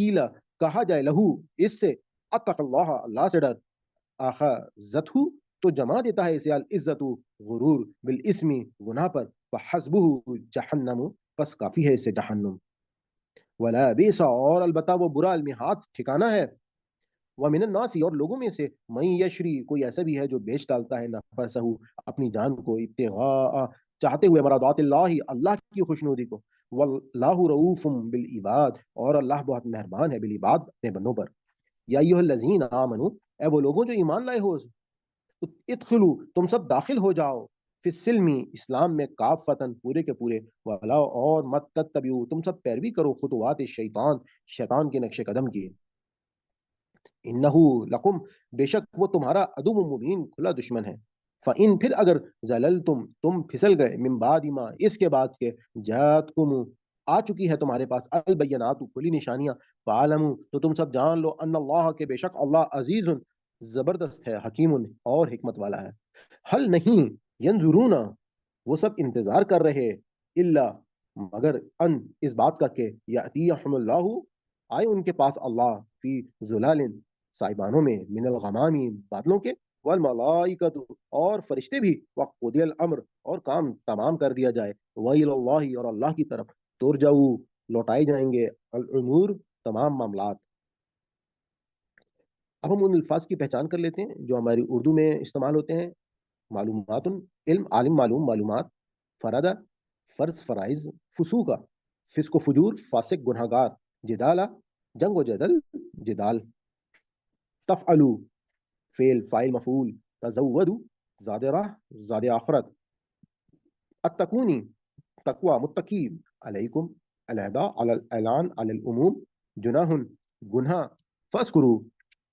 کیلا کہا جائے لہو اس سے اتق اللہ اللہ سے ڈر، اخذتہ تو جما دیتا ہے اسے العزت غرور بالاسمی گناہ پر، فحسبہ جہنم پس کافی ہے اسے جہنم، ولا بیسا اور البتہ وہ برا المہاد ٹھکانہ ہے، ومن الناس اور لوگوں میں سے من یشری کوئی ایسا بھی ہے جو بیچ ڈالتا ہے نفسہ اپنی جان کو ابتغاء چاہتے ہوئے مرادات اللہ اللہ کی خوشنودی کو، واللہ رؤوف بالعباد اور اللہ بہت مہربان ہے بالعباد اپنے بندوں پر، یا ایھا الذین آمنوا اے وہ لوگوں جو ایمان لائے ہو، ادخلوا تم سب داخل ہو جاؤ فی السلم اسلام میں کافتن پورے کے پورے، ولا اور مت تتبعوا تم سب پیروی کرو خطوات الشیطان شیطان کے نقش قدم کی، انہو لکم بے شک وہ تمہارا عدو مبین کھلا دشمن ہے، فَإِن پھر اگر زللتم تم پھسل گئے من بعد ما اس کے بعد کے جاتکم آ چکی ہے تمہارے پاس البینات کھلی نشانیاں، فعلموا تو تم سب جان لو ان اللہ کے بے شک اللہ عزیز زبردست ہے، حکیم اور حکمت والا ہے، حل نہیں ینظرون وہ سب انتظار کر رہے الا مگر ان اس بات کا کہ یاتیہم اللہ آئے ان کے پاس اللہ فی ظلال صاحبانوں میں من الغمامی بادلوں کے، والملائکۃ اور فرشتے بھی، وقضی الامر اور کام تمام کر دیا جائے، وإلی اللہ اور اللہ کی طرف ترجعو لوٹائے جائیں گے الامور تمام معاملات۔ اب ہم ان الفاظ کی پہچان کر لیتے ہیں جو ہماری اردو میں استعمال ہوتے ہیں۔ معلومات علم عالم معلوم معلومات، فردا فرض فرائض، فسوقا فسق و فجور فاسق گناہ گار، جدالا جنگ و جدل جدال، تفعلوا فعل فاعل مفعول، تزودوا زاد راہ زاد آخرت، التکونی تقوی متقی، علیکم علیحدہ علی الاعلان علی العموم، جناح گناہ، فاذکروا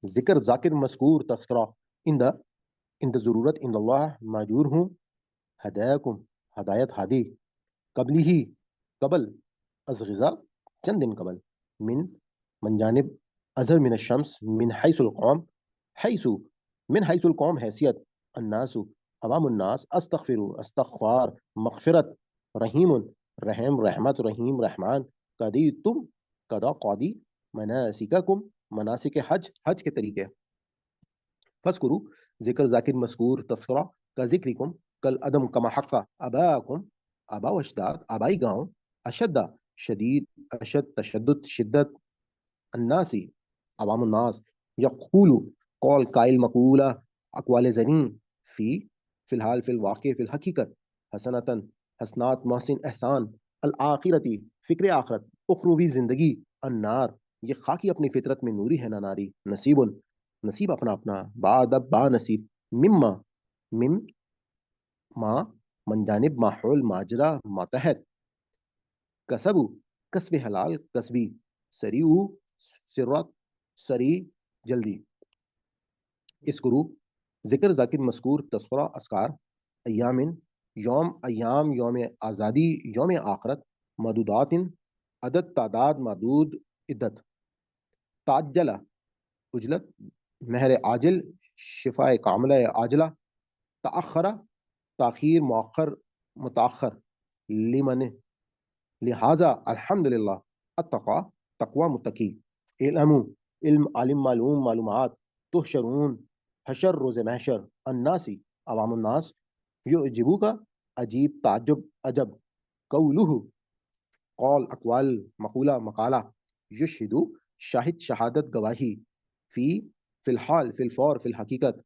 ذکر ذاکر مذکور تذکرہ، اند ضرورت اند اللہ معجور ہوں، ہدایکم ہدایت ہادی، قبلی ہی قبل، از غذا چند دن قبل، من جانب ازہر من الشمس من حیث القوم، حیث من حیث القوم حیثیت، الناس عوام الناس، استغفر استغفار مغفرت، رحیم رحم رحمت رحیم رحمان، قدی تم قدا قادی، مناسککم مناسک حج حج کے طریقے، فذکروا ذکر ذاکر مذکور تذکرہ، کا ذکرکم کل عدم کما حق اباکم آبا و اجداد آبائی گاؤں، اشد شدید اشد تشدد شدت، الناسی عوام الناس، یقول قول قائل مقولہ اقوال زنی، فی الحال فی الواقع فی الحقیقت، حسنتاً حسنات محسن احسان، الآخرتی فکر آخرت، اخروی زندگی، النار یہ خاکی اپنی فطرت میں نوری ہے نہ ناری، نصیب نصیب اپنا اپنا، بعد با نصیب، مما مم ما من جانب ماحول ماجرا ماتحت، کسبو کسب حلال کسبی، سریعو سرات سری جلدی، اسکرو ذکر ذاکر مذکور تذکرہ اسکار، ایامن یوم ایام یوم آزادی یوم آخرت، مدودات عدد تعداد معدود عدت، تعجلہ اجلت مہر عاجل شفاء کاملہ عاجلہ، تأخرہ تاخیر مؤخر متاخر، لمن لہذا الحمدللہ، اتقوا تقوی متقی، علمو علم عالم معلوم معلومات، تحشرون حشر روز محشر، الناسی عوام الناس، یعجبو کا عجیب تعجب عجب، قولہ قول اقوال مقولہ مقالہ، یشہدو شاہد شہادت گواہی، فی الحال فی الفور فی الحقیقت،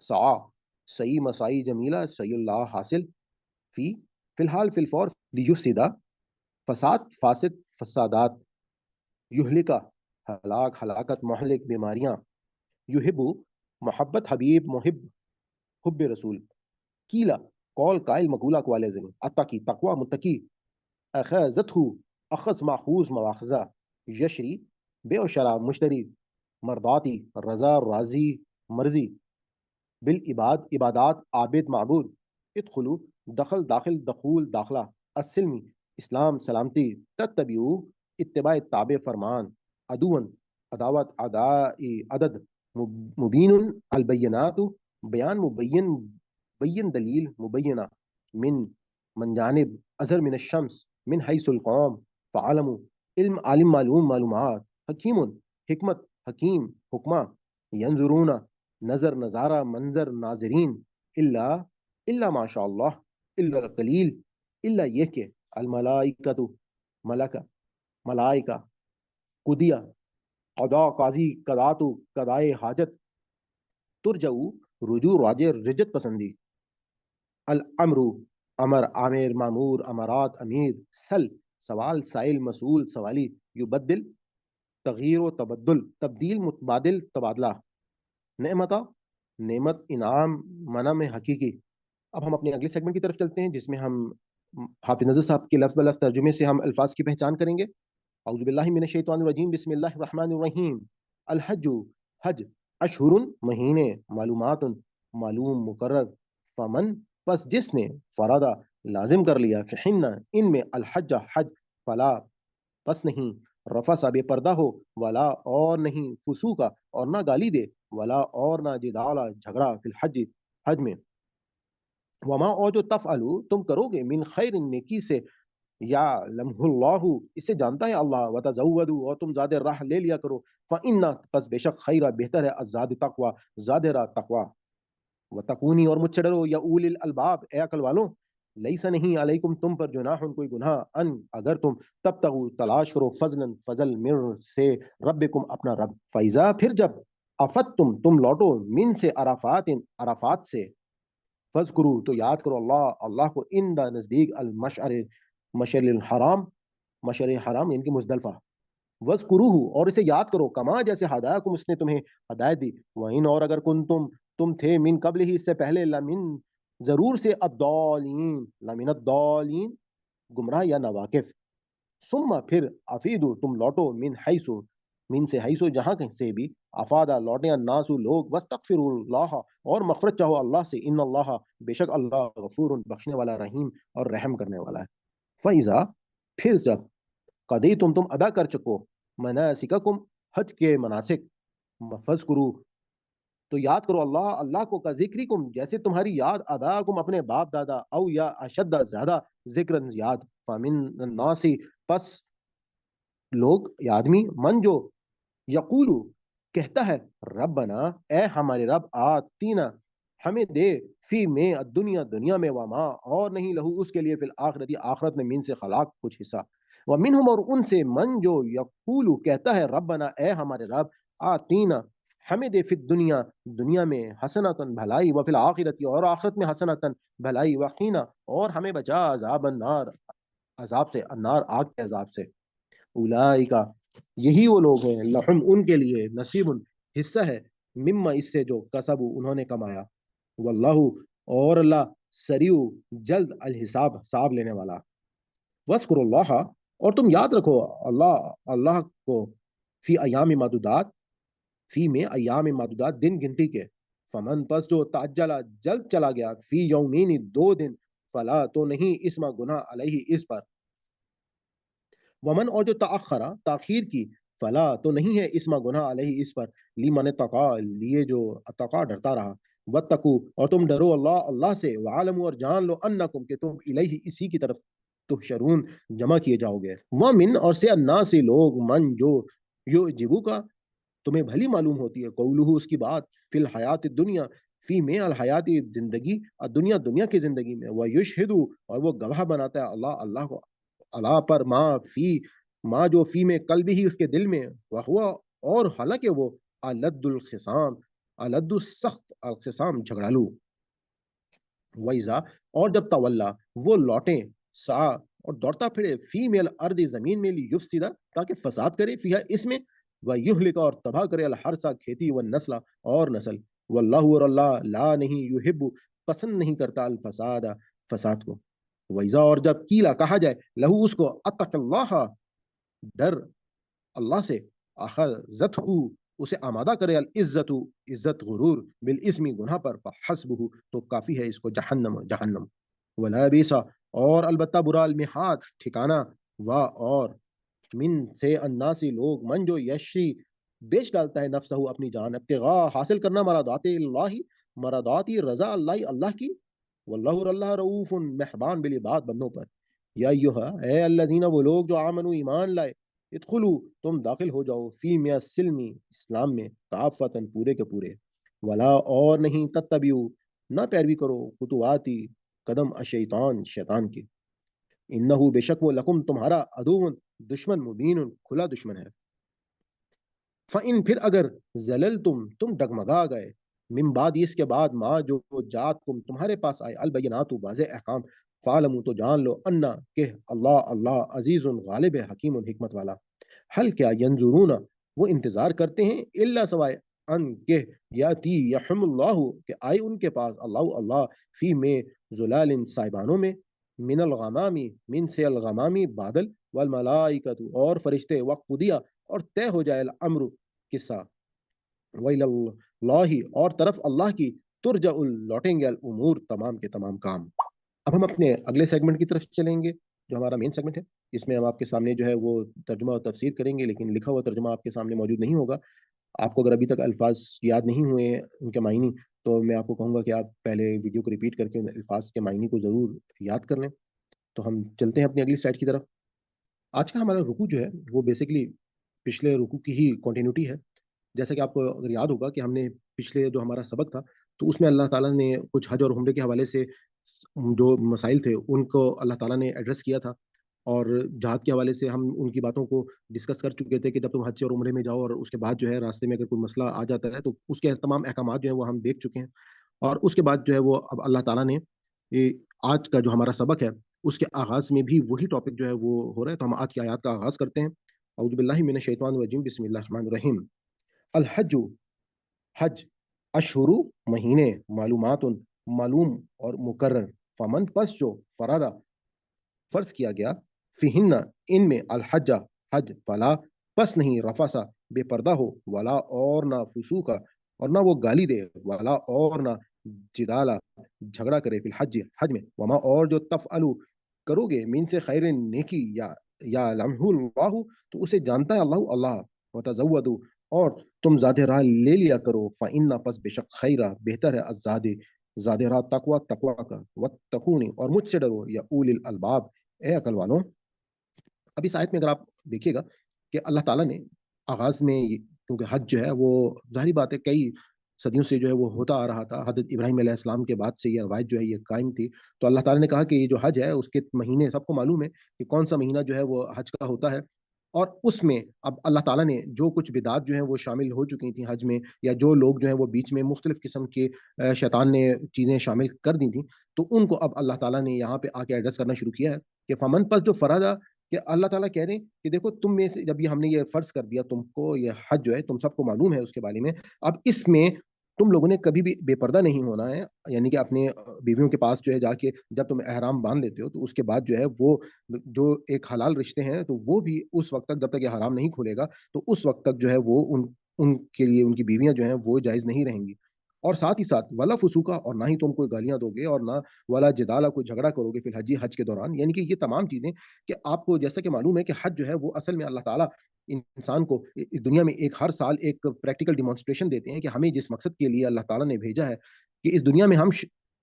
سعا صحیح مسائی جمیلہ صحیح اللہ حاصل، فی الحال فی الفور لیفسدہ فساد فاسد فسادات، یہلکا ہلاک ہلاکت مہلک بیماریاں، یحبو محبت حبیب محب حب رسول، کیلا قول قائل مقولہ اقوال زمین، اتقی تقوی متقی، اخذتہ اخذ ماخوذ مواخذہ، یشری بے و شرع مشتری، مرضاتی رضا راضی مرضی، بالعباد عبادات عابد معبود، ادخلو دخل داخل دخول داخلہ، السلمی اسلام سلامتی، تتبعو اتباع تابع فرمان، عدون عداوت عدائی عدد، مبین البینات بیان مبین بین دلیل مبینہ، من جانب ازہر من الشمس من حیث القوم، فعلموا علم عالم معلوم معلومات، حکیم حکمت حکیم حکمہ، ینظرون نظر نظارہ منظر ناظرین، اللہ اللہ ماشاء اللہ، اللہ القلیل، اللہ یہ کہ الملائکۃ ملکہ ملائکہ، قدیہ قضا قاضی قضاتو قضائے حاجت، ترجعو رجوع راجع رجت پسندی، الامر امر عامر معمور امارات امیر، سل سوال سائل مسئول سوالی، یبدل تغییر و تبدل تبدیل متبادل تبادلہ، نعمتا نعمت انعام منع میں حقیقی۔ اب ہم اپنے اگلے سیگمنٹ کی طرف چلتے ہیں جس میں ہم حافظ نظر صاحب کے لفظ بلفظ ترجمے سے ہم الفاظ کی پہچان کریں گے۔ اعوذ باللہ من الشیطان الرجیم، بسم اللہ الرحمن الرحیم۔ الحج حج، اشہر مہینے، معلومات معلوم مقرر، فمن پس جس نے، فرادہ لازم کر لیا، فہن ان میں، الحج حج، فلا پس نہیں، رفس بے پردہ ہو، ولا اور نہیں، فسوقا اور نہ گالی دے، ولا اور نہ جدالا جھگڑا، فی الحج حج میں، وما اور جو تفعلوا تم کرو گے، من خیر نیکی سے، یا لمح اللہ اسے جانتا ہے اللہ، وتزودوا اور تم زیادہ راہ لے لیا کرو، فإن پس بے شک خیرہ بہتر ہے، الزاد تقوی زیادہ راہ تقوی، وتقونی اور مجھ سے ڈرو، یا اولی الالباب اے عقل والوں، لیسا نہیں علیکم تم پر جناح کوئی گناہ، ان اگر تم تب تلاش کرو، فضلا فضل من سے، ربکم اپنا رب، فیضا پھر جب، افت تم لوٹو، من سے عرفات عرفات سے، فذکرو تو یاد کرو اللہ اللہ کو، ان دا نزدیک، المشعر مشعر الحرام مشعر حرام یعنی کہ مزدلفہ، وذکروہ اور اسے یاد کرو، کما جیسے ہدایکم اس نے تمہیں ہدایت دی، وَإِنْ اور اگر تم تھے، من قبل ہی اس سے پہلے، لمن ضرور سے، الضالین لمن الضالین گمراہ یا ناواقف، ثم پھر افیدو تم لوٹو، من سے حیثو جہاں کہیں سے بھی، افادا لوٹے، الناس لوگ، واستغفروا اللہ اور مغفرت چاہو اللہ سے، ان اللہ بے شک اللہ غفور بخشنے والا، رحیم اور رحم کرنے والا ہے، فیضا پھر جب، قدی تم ادا کر چکو، مناسککم حج کے مناسک، فذکروا تو یاد کرو اللہ اللہ کو، کا ذکری کم جیسے تمہاری یاد، ادا کم اپنے باپ دادا، او یا اشد زیادہ، ذکر یاد، فمن الناسی پس لوگ آدمی، من جو یقولو کہتا ہے، ربنا اے ہمارے رب، آتینا ہمیں دے، فی میں دنیا دنیا میں، وما اور نہیں، لہو اس کے لیے، فی الآخرت آخرت میں، من سے خلاق کچھ حصہ، ومنہم اور ان سے، من جو یقولو کہتا ہے، ربنا اے ہمارے رب، آتینا ہمیں دے، فی دنیا دنیا میں، حسنتن بھلائی، وفی الآخرت اور آخرت میں، حسنتن بھلائی، وقینا اور ہمیں بچا، عذاب النار عذاب سے، النار آگ کے عذاب سے، اولئکا یہی وہ لوگ ہیں، لہم ان کے لیے، نصیب حصہ ہے، مما اس سے جو کسبوا انہوں نے کمایا، واللہ اور اللہ، سریع جلد، الحساب حساب لینے والا، وذکر اللہ اور تم یاد رکھو اللہ اللہ کو، فی ایام معدودات فی میں ایام معدودات دن گنتی کے، فمن پس جو تعجل جلد چلا گیا، فی یومین دو دن، فلا تو نہیں، اسما گناہ، علیہ اس پر، ومن اور جو تأخرا تاخیر کی، فلا تو نہیں ہے، اسما گناہ، علیہ اس پر، لیمن تقا لیے جو تقا ڈرتا رہا، واتقوا اور تم ڈرو اللہ اللہ سے، وعلموا اور جان لو، انکم کہ تم الیہ اسی کی طرف، تحشرون جمع کیے جاؤ گے، ومن اور سے، الناس سے لوگ، من جو یعجبو کا تمہیں بھلی معلوم ہوتی ہے، قولہ اس کی بات، فی الحیات دنیا فی میں الحیات زندگی، دنیا دنیا کی زندگی میں، وہ یشہدو اور وہ گواہ بناتا ہے اللہ اللہ کو، اللہ پر، ماں جو فی میں قلبی ہی اس کے دل میں، وہ اور حالانکہ وہ، الد الخصام الد السخت الخصام جھگڑالو، ویزا اور جب تولا وہ لوٹیں، سا اور دوڑتا پھرے، فی میل ارد زمین میں، لیفسدہ تاکہ فساد کرے، فیہا اس میں، ویہلک اور تباہ کرے، الحرث کھیتی، والنسل اور نسل، واللہ اور اللہ، لا نہیں، یحب پسند نہیں کرتا، الفساد فساد کو، ویزا اور جب کیلا کہا جائے، لہو اس کو، اتق اللہ ڈر اللہ سے، اخذت اسے آمادہ کرے، العزت عزت غرور، بالاسم گناہ پر، فحسبہ تو کافی ہے اس کو، جہنم جہنم، ولا بیسا اور البتہ برا، المہاد ٹھکانہ، اور من سے، الناسی لوگ، من جو یشری بیچ ڈالتا ہے، نفسہ اپنی جان، ابتغاء حاصل کرنا، مرادات اللہ مراداتی رضا اللہ اللہ کی، واللہ اللہ رؤوف مہربان بالعباد بندوں پر، یا ایہا اے الذین وہ لوگ جو آمنوا ایمان لائے، ادخلو تم داخل ہو جاؤ فی میں سلمی اسلام میں کافاتن پورے کے پورے ولا اور نہیں تتبعو نہ پیروی کرو خطواتی قدم الشیطان شیطان کی انہو بے شک وہ لکم تمہارا عدو دشمن مبین کھلا دشمن ہے فَإِن پھر اگر زلل تم ڈگمگا گئے من بعد اس کے بعد ما جو جات تمہارے پاس آئے البینات واضح احکام فعلمو تو جان لو انا کہ اللہ عزیز غالب ہے حکیم حکمت والا حل کیا ینظرون وہ انتظار کرتے ہیں الا سوائے ان کہ یاتی یحم اللہ کہ آئے ان کے پاس اللہ فی میں ظلال صائبانوں میں من الغمامی من سے الغمامی بادل والملائکۃ اور فرشتے وقت دیا اور طے ہو جائے الامر قصہ وَإِلَى اللَّهِ اور طرف اللہ کی ترجع لوٹیں گے الامور تمام کے تمام کام اب ہم اپنے اگلے سیگمنٹ کی طرف چلیں گے جو ہمارا مین سیگمنٹ ہے اس میں ہم آپ کے سامنے جو ہے وہ ترجمہ اور تفسیر کریں گے لیکن لکھا ہوا ترجمہ آپ کے سامنے موجود نہیں ہوگا آپ کو اگر ابھی تک الفاظ یاد نہیں ہوئے ہیں ان کے معنی تو میں آپ کو کہوں گا کہ آپ پہلے ویڈیو کو ریپیٹ کر کے ان الفاظ کے معنی کو ضرور یاد کر لیں تو ہم چلتے ہیں اپنی اگلی سلائڈ کی طرف آج کا ہمارا رکوع جو ہے وہ بیسکلی پچھلے رکوع کی ہی کنٹینیوٹی ہے جیسا کہ آپ کو اگر یاد ہوگا کہ ہم نے پچھلے جو ہمارا سبق تھا تو اس میں اللہ تعالیٰ نے کچھ حج اور عمرے کے حوالے سے جو مسائل تھے ان کو اللہ تعالیٰ نے ایڈریس کیا تھا اور جہاد کے حوالے سے ہم ان کی باتوں کو ڈسکس کر چکے تھے کہ جب تم حج اور عمرے میں جاؤ اور اس کے بعد جو ہے راستے میں اگر کوئی مسئلہ آ جاتا ہے تو اس کے تمام احکامات جو ہیں وہ ہم دیکھ چکے ہیں اور اس کے بعد جو ہے وہ اب اللہ تعالیٰ نے آج کا جو ہمارا سبق ہے اس کے آغاز میں بھی وہی ٹاپک جو ہے وہ ہو رہا ہے تو ہم آج کی آیات کا آغاز کرتے ہیں اعوذ باللہ من الشیطان الرجیم بسم اللہ الرحمن الرحیم الحج حج اشہرو مہینے معلومات معلوم اور مقرر فمن پس جو فرادہ فرض کیا گیا فہن ان میں الحج حج فلا پس نہیں رفاسا بے پردہ ہو ولا اور نہ فسوقا اور نہ وہ گالی دے ولا اور نہ جدالا جھگڑا کرے فی الحج حج میں وما اور جو تفعلو کرو گے مین سے خیر نیکی یا لمح اللہ تو اسے جانتا ہے اللہ وتزودوا اور تم زیادہ راہ لے لیا کرو فإن پس بے شک خیرہ بہتر ہے زیادہ راہ تقوا کا وتقونی اور مجھ سے ڈرو یا اول الالباب اے عقل والوں اب اس آیت میں اگر آپ دیکھیے گا کہ اللہ تعالیٰ نے آغاز میں کیونکہ حج جو ہے وہ ظاہری بات ہے کئی صدیوں سے جو ہے وہ ہوتا آ رہا تھا حضرت ابراہیم علیہ السلام کے بعد سے یہ روایت جو ہے یہ قائم تھی تو اللہ تعالیٰ نے کہا کہ یہ جو حج ہے اس کے مہینے سب کو معلوم ہے کہ کون سا مہینہ جو ہے وہ حج کا ہوتا ہے اور اس میں اب اللہ تعالیٰ نے جو کچھ بدعات جو ہیں وہ شامل ہو چکی تھیں حج میں یا جو لوگ جو ہیں وہ بیچ میں مختلف قسم کے شیطان نے چیزیں شامل کر دی تھیں تو ان کو اب اللہ تعالیٰ نے یہاں پہ آ کے ایڈریس کرنا شروع کیا ہے کہ فمن پس جو فرادہ کہ اللہ تعالیٰ کہہ رہے ہیں کہ دیکھو تم میں سے جب یہ ہم نے یہ فرض کر دیا تم کو یہ حج جو ہے تم سب کو معلوم ہے اس کے بارے میں اب اس میں تم لوگوں نے کبھی بھی بے پردہ نہیں ہونا ہے یعنی کہ اپنے بیویوں کے پاس جو ہے جا کے جب تم احرام باندھ لیتے ہو تو اس کے بعد جو ہے وہ جو ایک حلال رشتے ہیں تو وہ بھی اس وقت تک جب تک یہ حرام نہیں کھولے گا تو اس وقت تک جو ہے وہ ان کے لیے ان کی بیویاں جو ہیں وہ جائز نہیں رہیں گی اور ساتھ ہی ساتھ ولا فسوقا اور نہ ہی تم کوئی گالیاں دو گے اور نہ ولا جدالا کوئی جھگڑا کرو گے فی الحج حج کے دوران یعنی کہ یہ تمام چیزیں کہ آپ کو جیسا کہ معلوم ہے کہ حج جو ہے وہ اصل میں اللہ تعالیٰ انسان کو اس دنیا میں ایک ہر سال ایک پریکٹیکل ڈیمانسٹریشن دیتے ہیں کہ ہمیں جس مقصد کے لیے اللہ تعالیٰ نے بھیجا ہے کہ اس دنیا میں ہم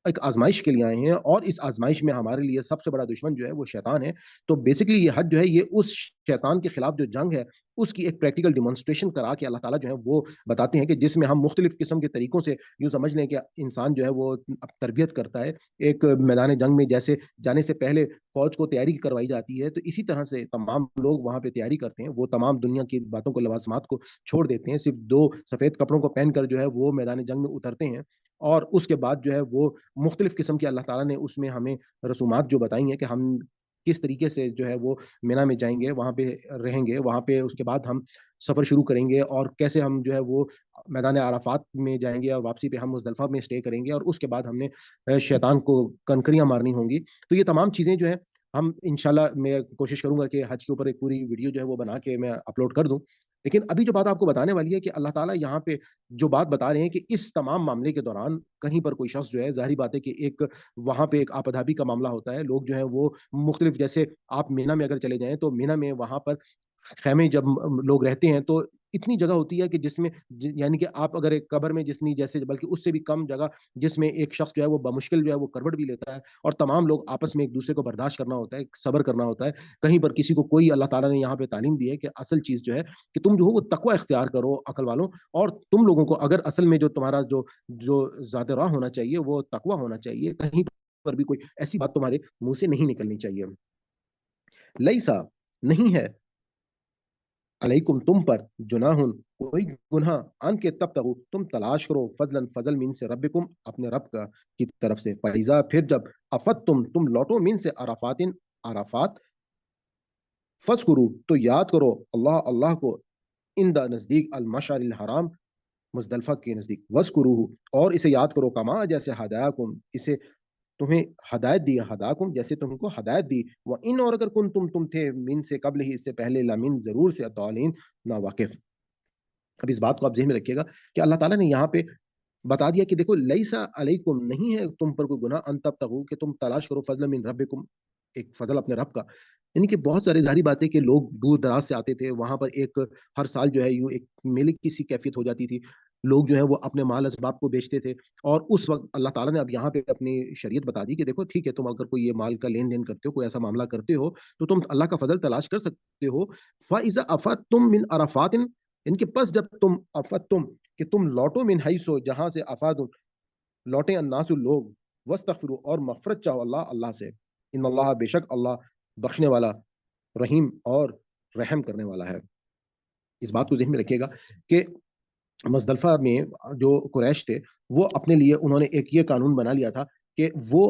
ایک آزمائش کے لیے آئے ہیں اور اس آزمائش میں ہمارے لیے سب سے بڑا دشمن جو ہے وہ شیطان ہے تو بیسکلی یہ حج جو ہے یہ اس شیطان کے خلاف جو جنگ ہے اس کی ایک پریکٹیکل ڈیمانسٹریشن کرا کے اللہ تعالیٰ جو ہے وہ بتاتے ہیں کہ جس میں ہم مختلف قسم کے طریقوں سے یوں سمجھ لیں کہ انسان جو ہے وہ تربیت کرتا ہے ایک میدان جنگ میں جیسے جانے سے پہلے فوج کو تیاری کروائی جاتی ہے تو اسی طرح سے تمام لوگ وہاں پہ تیاری کرتے ہیں وہ تمام دنیا کی باتوں کو لوازمات کو چھوڑ دیتے ہیں صرف دو سفید کپڑوں کو پہن کر جو ہے وہ میدان جنگ میں اترتے ہیں اور اس کے بعد جو ہے وہ مختلف قسم کی اللہ تعالیٰ نے اس میں ہمیں رسومات جو بتائی ہیں کہ ہم کس طریقے سے جو ہے وہ مینا میں جائیں گے وہاں پہ رہیں گے وہاں پہ اس کے بعد ہم سفر شروع کریں گے اور کیسے ہم جو ہے وہ میدان عرفات میں جائیں گے اور واپسی پہ ہم مزدلفہ میں اسٹے کریں گے اور اس کے بعد ہم نے شیطان کو کنکریاں مارنی ہوں گی تو یہ تمام چیزیں جو ہے ہم انشاءاللہ میں کوشش کروں گا کہ حج کے اوپر ایک پوری ویڈیو جو ہے وہ بنا کے میں اپلوڈ کر دوں لیکن ابھی جو بات آپ کو بتانے والی ہے کہ اللہ تعالیٰ یہاں پہ جو بات بتا رہے ہیں کہ اس تمام معاملے کے دوران کہیں پر کوئی شخص جو ہے ظاہری بات ہے کہ ایک وہاں پہ ایک آپدھابی کا معاملہ ہوتا ہے لوگ جو ہیں وہ مختلف جیسے آپ مینا میں اگر چلے جائیں تو مینا میں وہاں پر خیمے جب لوگ رہتے ہیں تو اتنی جگہ ہوتی ہے کہ جس میں یعنی کہ آپ اگر ایک قبر میں جتنی جیسے بلکہ اس سے بھی کم جگہ جس میں ایک شخص جو ہے وہ بمشکل جو ہے وہ کروٹ بھی لیتا ہے اور تمام لوگ آپس میں ایک دوسرے کو برداشت کرنا ہوتا ہے صبر کرنا ہوتا ہے کہیں پر کسی کو کوئی اللہ تعالیٰ نے یہاں پہ تعلیم دی ہے کہ اصل چیز جو ہے کہ تم جو ہو وہ تقوی اختیار کرو عقل والوں اور تم لوگوں کو اگر اصل میں جو تمہارا جو ذات راہ ہونا چاہیے وہ تقوی ہونا چاہیے کہیں پر بھی کوئی ایسی بات تمہارے منہ سے نہیں نکلنی چاہیے لیسا نہیں ہے علیکم تم پر جناحن کوئی گناہ ان کے تب تک تم تلاش کرو فضلن فضل من سے ربکم اپنے رب کا کی طرف سے فیضا پھر جب افت تم لوٹو من سے عرفات عرفات فض کرو تو یاد کرو اللہ کو ان دا نزدیک المشعر الحرام مزدلفہ کے نزدیک وز کرو اور اسے یاد کرو کما جیسے ہدایکم اسے تمہیں ہدایت دی ہداکم جیسے تم کو ہدایت دی وہ ان اور اگر تم تھے من سے قبل ہی اس سے پہلے لمن ضرور سے اطالین نا واقف اب اس بات کو آپ ذہن میں رکھیے گا کہ اللہ تعالیٰ نے یہاں پہ بتا دیا کہ دیکھو لیسا علیکم نہیں ہے تم پر کوئی گناہ ان تب تک کہ تم تلاش کرو فضل من ربکم ایک فضل اپنے رب کا یعنی کہ بہت ساری ظاہری باتیں کہ لوگ دور دراز سے آتے تھے وہاں پر ایک ہر سال جو ہے یوں ایک میلے کی سی کیفیت ہو جاتی تھی لوگ جو ہے وہ اپنے مال اسباب کو بیچتے تھے اور اس وقت اللہ تعالیٰ نے اب یہاں پہ اپنی شریعت بتا دی کہ دیکھو ٹھیک ہے تم اگر کوئی یہ مال کا لین دین کرتے ہو کوئی ایسا معاملہ کرتے ہو تو تم اللہ کا فضل تلاش کر سکتے ہو فَإِذَا أَفَضْتُم مِّنْ عَرَفَاتٍ ان کے پس جب تم افدتم کہ تم لوٹو من حیثو جہاں سے افاد لوٹے الناس لوگ وستغفروا اور مغفرت چاہو اللہ سے ان اللہ بے شک اللہ بخشنے والا رحیم اور رحم کرنے والا ہے اس بات کو ذہن میں رکھیے گا کہ مزدلفہ میں جو قریش تھے وہ اپنے لیے انہوں نے ایک یہ قانون بنا لیا تھا کہ وہ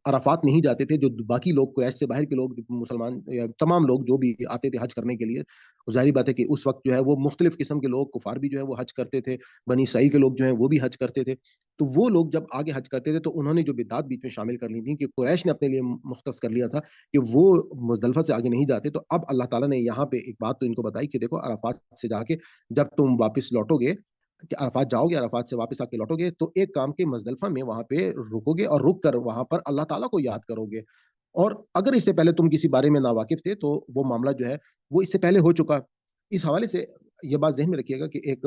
عرفات نہیں جاتے تھے جو باقی لوگ قریش سے باہر کے لوگ مسلمان یا تمام لوگ جو بھی آتے تھے حج کرنے کے لیے ظاہری بات ہے کہ اس وقت جو ہے وہ مختلف قسم کے لوگ کفار بھی جو ہے وہ حج کرتے تھے بنی اسرائیل کے لوگ جو ہیں وہ بھی حج کرتے تھے تو وہ لوگ جب آگے حج کرتے تھے تو انہوں نے جو بدعات بیچ میں شامل کر لی تھی کہ قریش نے اپنے لیے مختص کر لیا تھا کہ وہ مزدلفہ سے آگے نہیں جاتے تو اب اللہ تعالیٰ نے یہاں پہ ایک بات تو ان کو بتائی کہ دیکھو عرفات سے جا کے جب تم واپس لوٹو گے کہ عرفات جاؤ گے عرفات سے واپس آ کے لوٹو گے تو ایک کام کے مزدلفہ میں وہاں پہ رکو گے اور رک کر وہاں پر اللہ تعالیٰ کو یاد کرو گے اور اگر اس سے پہلے تم کسی بارے میں ناواقف تھے تو وہ معاملہ جو ہے وہ اس سے پہلے ہو چکا اس حوالے سے یہ بات ذہن میں رکھیے گا کہ ایک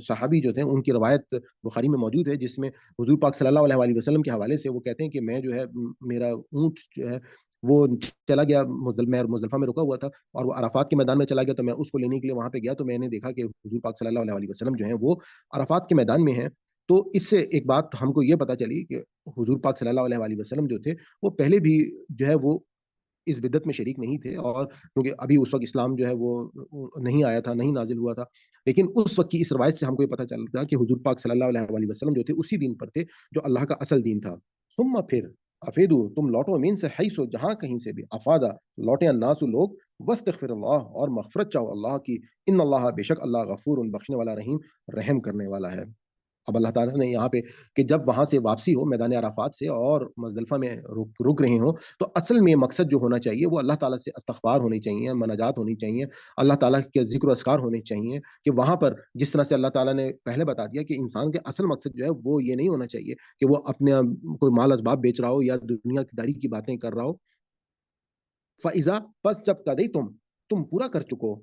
صحابی جو تھے ان کی روایت بخاری میں موجود ہے جس میں حضور پاک صلی اللہ علیہ وسلم کے حوالے سے وہ کہتے ہیں کہ میں جو ہے میرا اونٹ جو ہے وہ چلا گیا مزدلفہ میں رکا ہوا تھا اور وہ عرفات کے میدان میں چلا گیا تو میں اس کو لینے کے لیے وہاں پہ گیا تو میں نے دیکھا کہ حضور پاک صلی اللہ علیہ وسلم جو ہیں وہ عرفات کے میدان میں ہیں تو اس سے ایک بات ہم کو یہ پتا چلی کہ حضور پاک صلی اللہ علیہ وسلم جو تھے وہ پہلے بھی جو ہے وہ اس بدعت میں شریک نہیں تھے اور کیونکہ ابھی اس وقت اسلام جو ہے وہ نہیں آیا تھا نہیں نازل ہوا تھا لیکن اس وقت کی اس روایت سے ہم کو یہ پتا چلتا کہ حضور پاک صلی اللہ علیہ وسلم جو تھے اسی دین پر تھے جو اللہ کا اصل دین تھا ثم پھر افیدو تم لوٹو امین سے حیثو جہاں کہیں سے بھی افادا لوٹے الناس لوگ واستغفر اللہ اور مغفرت چاہو اللہ کی ان اللہ بے شک اللہ غفور بخشنے والا رحیم رحم کرنے والا ہے اب اللہ تعالیٰ نے یہاں پہ کہ جب وہاں سے واپسی ہو میدان عرفات سے اور مزدلفہ میں رک رہے ہوں تو اصل میں مقصد جو ہونا چاہیے وہ اللہ تعالیٰ سے استغفار ہونی چاہیے مناجات ہونی چاہیے اللہ تعالیٰ کے ذکر و اذکار ہونے چاہیے کہ وہاں پر جس طرح سے اللہ تعالیٰ نے پہلے بتا دیا کہ انسان کے اصل مقصد جو ہے وہ یہ نہیں ہونا چاہیے کہ وہ اپنے کوئی مال اسباب بیچ رہا ہو یا دنیا داری کی باتیں کر رہا ہو فَإِذَا پس جب کدئی تم پورا کر چکو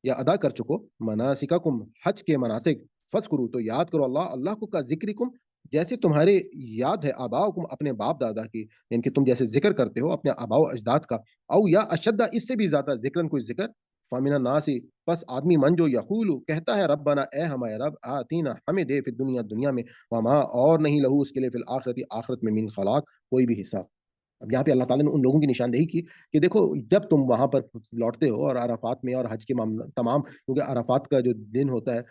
یا ادا کر چکو مناسککم حج کے مناسک فذکرو تو یاد کرو اللہ کو کا ذکرکم جیسے تمہارے یاد ہے آباؤکم اپنے باپ دادا کی یعنی کہ تم جیسے ذکر کرتے ہو اپنے آباء و اجداد کا او یا اشدہ اس سے بھی زیادہ ذکرن کوئی ذکر فامن الناس پس آدمی من جو یقول کہتا ہے ربنا اے ہمارے رب آتینا ہمیں دے فی دنیا میں وما اور نہیں لہو اس کے لیے فی الآخرت آخرت میں من خلاق کوئی بھی حصہ اب یہاں پہ اللہ تعالیٰ نے ان لوگوں کی نشاندہی کی کہ دیکھو جب تم وہاں پر لوٹتے ہو اور عرفات میں اور حج کے معاملہ تمام کیونکہ عرفات کا جو دن ہوتا ہے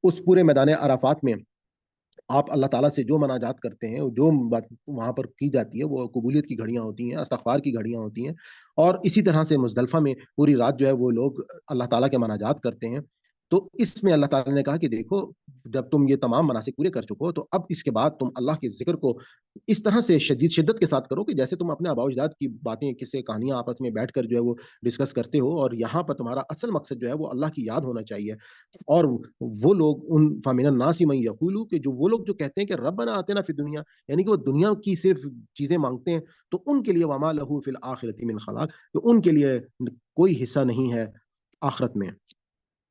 اس پورے میدان عرفات میں آپ اللہ تعالیٰ سے جو مناجات کرتے ہیں جو بات وہاں پر کی جاتی ہے وہ قبولیت کی گھڑیاں ہوتی ہیں استغفار کی گھڑیاں ہوتی ہیں اور اسی طرح سے مزدلفہ میں پوری رات جو ہے وہ لوگ اللہ تعالیٰ کے مناجات کرتے ہیں تو اس میں اللہ تعالیٰ نے کہا کہ دیکھو جب تم یہ تمام مناسک پورے کر چکو تو اب اس کے بعد تم اللہ کے ذکر کو اس طرح سے شدت کے ساتھ کرو کہ جیسے تم اپنے آباء و اجداد کی باتیں قصے کہانیاں آپس میں بیٹھ کر جو ہے وہ ڈسکس کرتے ہو اور یہاں پر تمہارا اصل مقصد جو ہے وہ اللہ کی یاد ہونا چاہیے اور وہ لوگ ان فامن الناس من یقولو کہ جو وہ لوگ جو کہتے ہیں کہ ربنا آتنا فی دنیا یعنی کہ وہ دنیا کی صرف چیزیں مانگتے ہیں تو ان کے لیے وما لہو فی الآخرۃ من خلاق کہ ان کے لیے کوئی حصہ نہیں ہے آخرت میں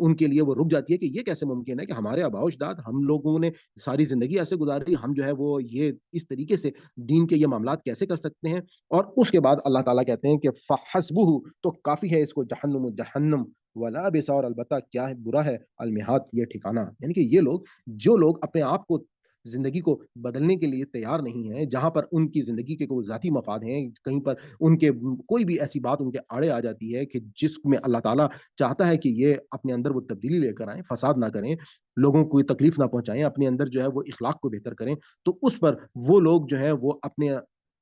ان کے لیے وہ رک جاتی ہے کہ یہ کیسے ممکن ہے کہ ہمارے آباء و اجداد، ہم لوگوں نے ساری زندگی ایسے گزاری، ہم جو ہے وہ یہ اس طریقے سے دین کے یہ معاملات کیسے کر سکتے ہیں؟ اور اس کے بعد اللہ تعالیٰ کہتے ہیں کہ فحسبہ، تو کافی ہے اس کو، جہنم جہنم ولا بسا، اور البتہ کیا ہے برا ہے، المہاد یہ ٹھکانہ، یعنی کہ یہ لوگ، جو لوگ اپنے آپ کو زندگی کو بدلنے کے لیے تیار نہیں ہیں، جہاں پر ان کی زندگی کے کوئی ذاتی مفاد ہیں، کہیں پر ان کے کوئی بھی ایسی بات ان کے آڑے آ جاتی ہے کہ جس میں اللہ تعالیٰ چاہتا ہے کہ یہ اپنے اندر وہ تبدیلی لے کر آئیں، فساد نہ کریں، لوگوں کو کوئی تکلیف نہ پہنچائیں، اپنے اندر جو ہے وہ اخلاق کو بہتر کریں، تو اس پر وہ لوگ جو ہے وہ اپنے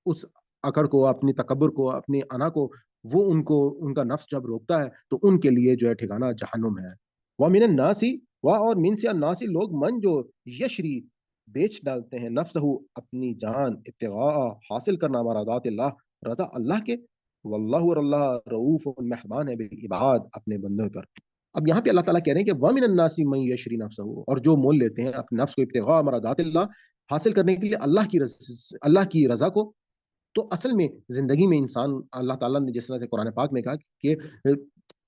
اس اکڑ کو، اپنی تکبر کو، اپنی انا کو ان کا نفس جب روکتا ہے تو ان کے لیے جو ہے ٹھکانہ جہنم ہے۔ وَمِنَ النَّاسِ، اور من سے الناسی لوگ، من جو یشری بیچ ڈالتے ہیں، نفسہ اپنی جان، ابتغاء حاصل کرنا مرادات اللہ، رضا اللہ کے، واللہ، اور اللہ رؤوف مہربان ہے بالعباد اپنے بندوں پر۔ اب یہاں پہ اللہ تعالیٰ کہہ رہے ہیں کہ وَمِنَ النَّاسِ مَن یشری نفسہ، اور جو مول لیتے ہیں اپنے نفس کو ابتغاء مرادات اللہ، حاصل کرنے کے لیے اللہ کی رضا کو۔ تو اصل میں زندگی میں انسان، اللہ تعالیٰ نے جس طرح سے قرآن پاک میں کہا کہ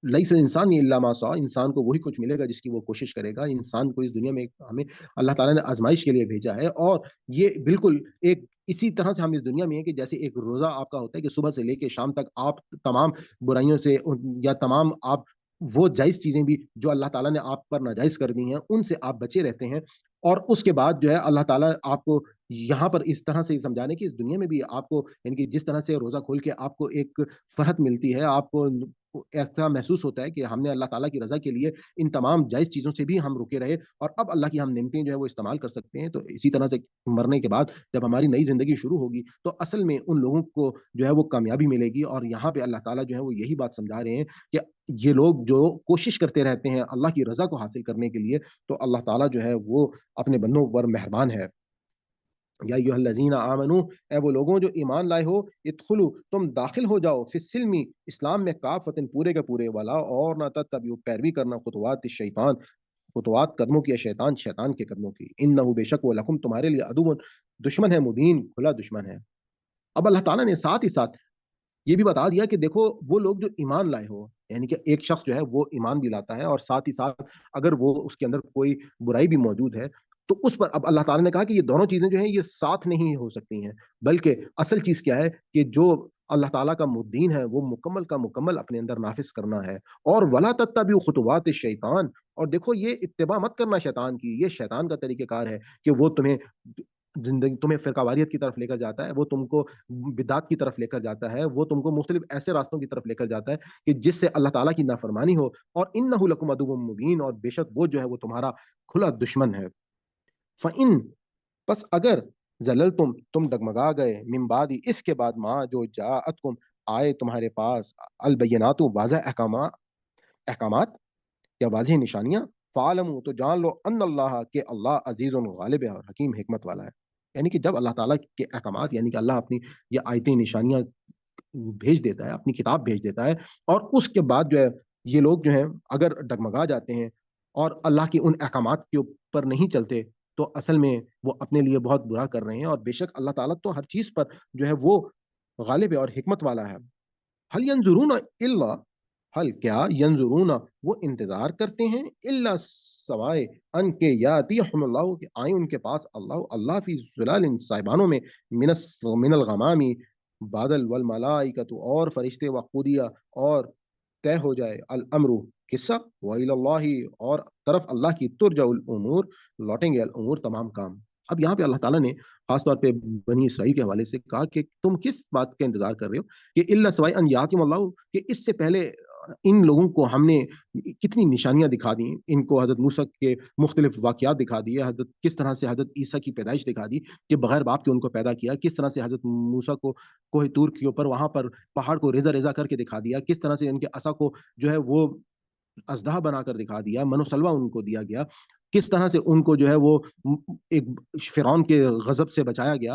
لئیس الانسان الا ما سعی، انسان کو وہی کچھ ملے گا جس کی وہ کوشش کرے گا۔ انسان کو اس دنیا میں ہمیں اللہ تعالیٰ نے آزمائش کے لیے بھیجا ہے، اور یہ بالکل ایک اسی طرح سے ہم اس دنیا میں ہیں کہ جیسے ایک روزہ آپ کا ہوتا ہے کہ صبح سے لے کے شام تک آپ تمام برائیوں سے، یا تمام آپ وہ جائز چیزیں بھی جو اللہ تعالیٰ نے آپ پر ناجائز کر دی ہیں ان سے آپ بچے رہتے ہیں، اور اس کے بعد جو ہے اللہ تعالیٰ آپ کو یہاں پر اس طرح سے سمجھانے کی، اس دنیا میں بھی آپ کو، یعنی کہ جس طرح سے روزہ کھول کے آپ کو ایک فرحت ملتی ہے، آپ کو ایسا محسوس ہوتا ہے کہ ہم نے اللہ تعالیٰ کی رضا کے لیے ان تمام جائز چیزوں سے بھی ہم رکے رہے، اور اب اللہ کی ہم نعمتیں جو ہے وہ استعمال کر سکتے ہیں، تو اسی طرح سے مرنے کے بعد جب ہماری نئی زندگی شروع ہوگی تو اصل میں ان لوگوں کو جو ہے وہ کامیابی ملے گی۔ اور یہاں پہ اللہ تعالیٰ جو ہے وہ یہی بات سمجھا رہے ہیں کہ یہ لوگ جو کوشش کرتے رہتے ہیں اللہ کی رضا کو حاصل کرنے کے لیے، تو اللہ تعالیٰ جو ہے وہ اپنے بندوں پر مہربان ہے۔ یا ایھا الذین آمنو، اے وہ لوگوں جو ایمان لائے ہو، ادخلوا، تم داخل ہو جاؤ، فی السلم، اسلام میں، کافتن، پورے کے پورے، ولا، اور نہ تتبعوا، پیروی کرنا، خطوات الشیطان، خطوات قدموں کی، شیطان کے قدموں کی، انہ بے شک وہ لکم تمہارے لیے عدو، دشمن ہے، مبین، کھلا دشمن ہے۔ اب اللہ تعالیٰ نے ساتھ ہی ساتھ یہ بھی بتا دیا کہ دیکھو وہ لوگ جو ایمان لائے ہو، یعنی کہ ایک شخص جو ہے وہ ایمان بھی لاتا ہے، اور ساتھ ہی ساتھ اگر وہ اس کے اندر کوئی برائی بھی موجود ہے تو اس پر اب اللہ تعالیٰ نے کہا کہ یہ دونوں چیزیں جو ہیں یہ ساتھ نہیں ہو سکتی ہیں، بلکہ اصل چیز کیا ہے کہ جو اللہ تعالیٰ کا دین ہے وہ مکمل کا مکمل اپنے اندر نافذ کرنا ہے۔ اور ولا تتبعوا خطوات الشیطان، اور دیکھو یہ اتباع مت کرنا شیطان کی، یہ شیطان کا طریقہ کار ہے کہ وہ تمہیں فرقہ واریت کی طرف لے کر جاتا ہے، وہ تم کو بدعت کی طرف لے کر جاتا ہے، وہ تم کو مختلف ایسے راستوں کی طرف لے کر جاتا ہے کہ جس سے اللہ تعالیٰ کی نافرمانی ہو، اور انہ لکم عدو مبین، اور بے شک وہ جو ہے وہ تمہارا کھلا دشمن ہے۔ فَإِن، پس اگر، تم ڈگمگا گئے، من بعد، اس کے بعد، ماں جو جاءتکم، آئے تمہارے پاس، البینات، واضح احکامات یا واضح نشانیاں، فعلموا، تو جان لو، ان اللہ، کہ اللہ عزیز غالب ہے اور حکیم حکمت والا ہے۔ یعنی کہ جب اللہ تعالیٰ کے احکامات، یعنی کہ اللہ اپنی یہ آیتیں نشانیاں بھیج دیتا ہے، اپنی کتاب بھیج دیتا ہے، اور اس کے بعد جو ہے یہ لوگ جو ہیں اگر ڈگمگا جاتے ہیں اور اللہ کے ان احکامات کے اوپر نہیں چلتے، تو اصل میں وہ اپنے لیے بہت برا کر رہے ہیں، اور بے شک اللہ تعالیٰ تو ہر چیز پر جو ہے وہ غالب ہے اور حکمت والا ہے۔ حل ینظرون الا، حل کیا، ینظرون وہ انتظار کرتے ہیں، الا سوائے، ان کے یاتیہم اللہ، کہ آئیں ان کے پاس اللہ فی ظلال، صاحبانوں میں، من الغمام، بادل، والملائکۃ، اور فرشتے، وقودیہ، اور طے ہو جائے، الامر، قصہ، وإلی اللہ، اور طرف اللہ کی، ترجع الامور، لوٹیں گے الامور، تمام کام۔ اب یہاں پہ اللہ تعالیٰ نے خاص طور پہ بنی اسرائیل کے حوالے سے کہا کہ تم کس بات کا انتظار کر رہے ہو، کہ اللہ سوائے ان یاتیم اللہ، کہ اس سے پہلے ان لوگوں کو ہم نے کتنی نشانیاں دکھا دی، ان کو حضرت موسیٰ کے مختلف واقعات دکھا دیے، حضرت کس طرح سے حضرت عیسیٰ کی پیدائش دکھا دی کہ بغیر باپ کے ان کو پیدا کیا، کس طرح سے حضرت موسیٰ کو کوہ طور کے اوپر وہاں پر پہاڑ کو ریزہ ریزہ کر کے دکھا دیا، کس طرح سے ان کے عصا کو جو ہے وہ اژدہا بنا کر دکھا دیا، من و سلوہ ان کو دیا گیا، کس طرح سے ان کو جو ہے وہ ایک فرعون کے غضب سے بچایا گیا۔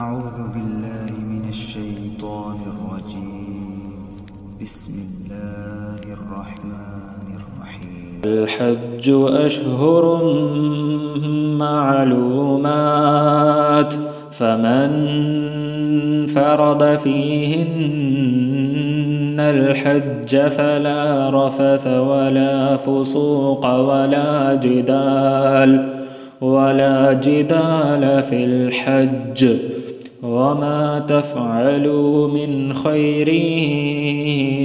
أعوذ بالله من الشيطان الرجيم بسم الله الرحمن الرحيم الحج أشهر معلومات فمن فرض فيهن الحج فلا رفث ولا فسوق ولا جدال في الحج وما تفعلوا من خير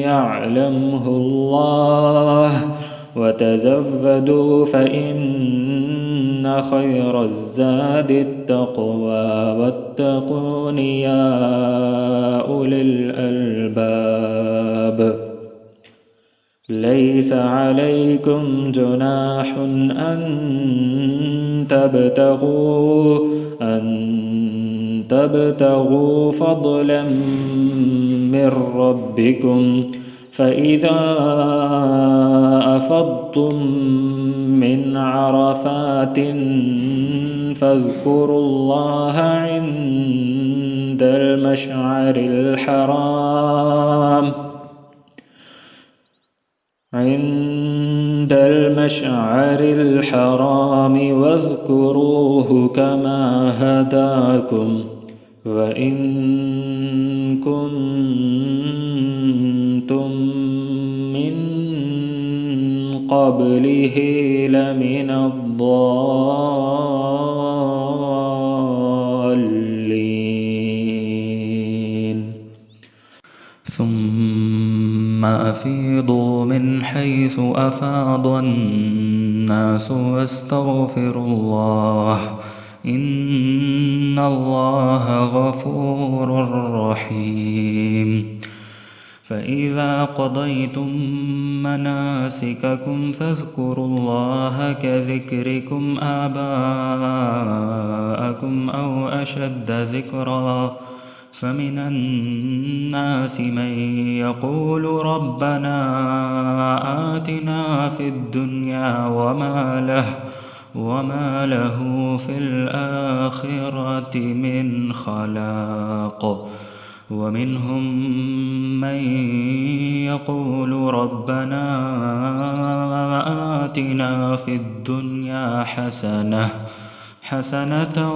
يعلمه الله وتزودوا فإن خير الزاد التقوى واتقون يا أولي الألباب ليس عليكم جناح أن تبتغوا فضلا من ربكم فإذا أفضتم من عرفات فاذكروا الله عند المشعر الحرام واذكروه كما هداكم وإن كنتم من قبله لمن الضالين ثم أفيضوا من حيث أفاض الناس واستغفروا الله إن الله غفور رحيم فإذا قضيتم مناسككم فاذكروا الله كذكركم آباءكم أو أشد ذكرا فمن الناس من يقول ربنا آتنا في الدنيا وما له في الآخرة من خلاق ومنهم من يقول ربنا آتنا في الدنيا حسنة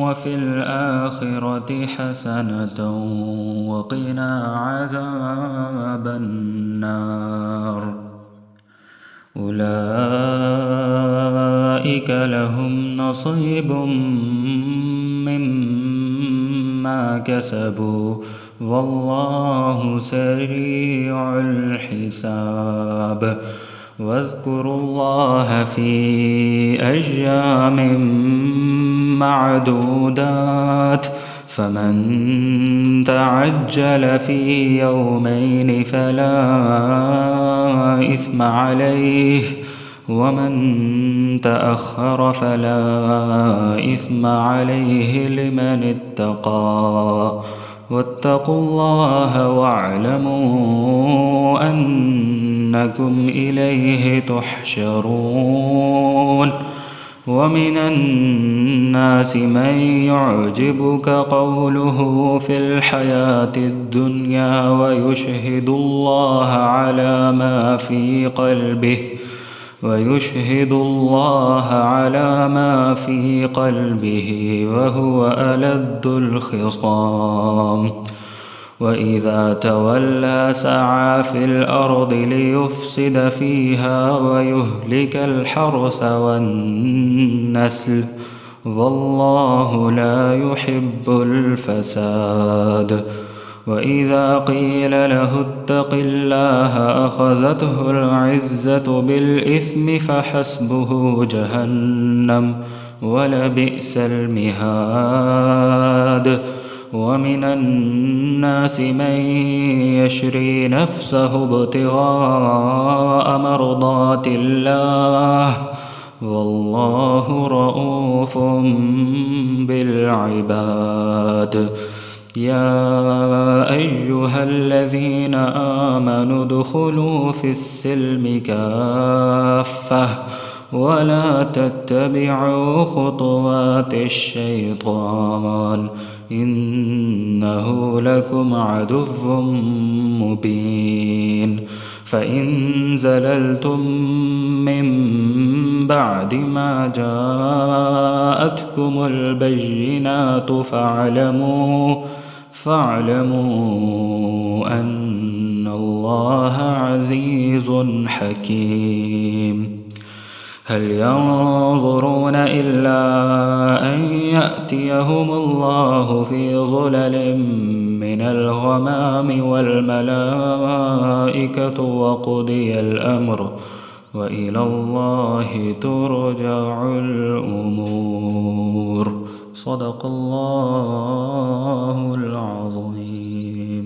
وفي الآخرة حسنة وقنا عذاب النار أولئك لهم نصيب مما كسبوا والله سريع الحساب واذكروا الله في أيام معدودات فمن تعجل في يومين فلا إثم عليه ومن تأخر فلا إثم عليه لمن اتقى واتقوا الله واعلموا أنكم إليه تحشرون ومن الناس من يعجبك قوله في الحياة الدنيا ويشهد الله على ما في قلبه وهو ألد الخصام وإذا تولى سعى في الأرض ليفسد فيها ويهلك الحرث والنسل والله لا يحب الفساد وإذا قيل له اتق الله أخذته العزة بالإثم فحسبه جهنم ولبئس المهاد ومن الناس من يشري نفسه ابتغاء مرضات الله والله رءوف بالعباد يا أيها الذين آمنوا ادخلوا في السلم كافة ولا تتبعوا خطوات الشيطان إنه لكم عدو مبين فإن زللتم من بعد ما جاءتكم البينات فاعلموا أن الله عزيز حكيم هل ينظرون إلا أن يأتيهم الله في ظلل من الغمام والملائكة وقضي الأمر وإلى الله ترجع الأمور صدق الله العظيم